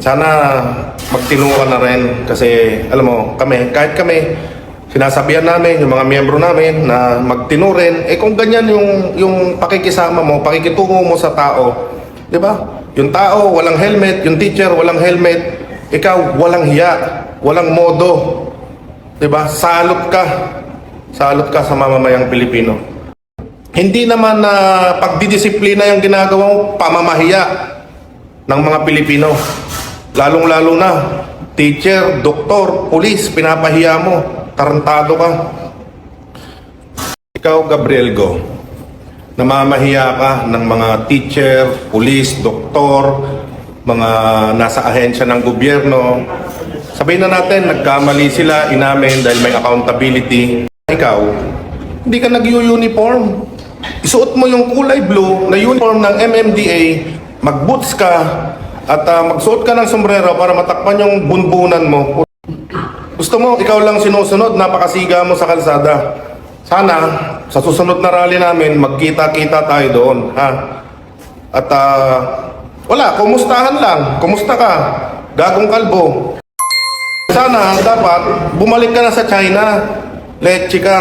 sana magtinuro ka na rin kasi alam mo, kahit kami, sinasabihan namin yung mga miyembro namin na magtinuro rin. Kung ganyan yung pakikisama mo, pakikitungo mo sa tao, di ba? Yung tao, walang helmet, yung teacher, walang helmet, ikaw, walang hiya, walang modo. Di ba? Salot ka sa mamamayang Pilipino. Hindi naman na pagdidisiplina yung ginagawa mo, pamamahiya ng mga Pilipino. Lalong-lalo na, teacher, doktor, pulis, pinapahiya mo, tarantado ka. Ikaw, Gabriel Go, namamahiya ka ng mga teacher, pulis, doktor, mga nasa ahensya ng gobyerno. Sabihin na natin, nagkamali sila, inamin dahil may accountability. Ikaw, hindi ka nag-uniform. Isuot mo yung kulay blue na uniform ng MMDA, mag-boots ka, at magsuot ka ng sombrero para matakpan yung bunbunan mo. Gusto mo, ikaw lang sinusunod, napakasiga mo sa kalsada. Sana, sa susunod na rally namin, magkita-kita tayo doon. Ha? At wala, kumustahan lang. Kumusta ka? Gagong kalbo. Sana, dapat, bumalik ka na sa China. Leche ka.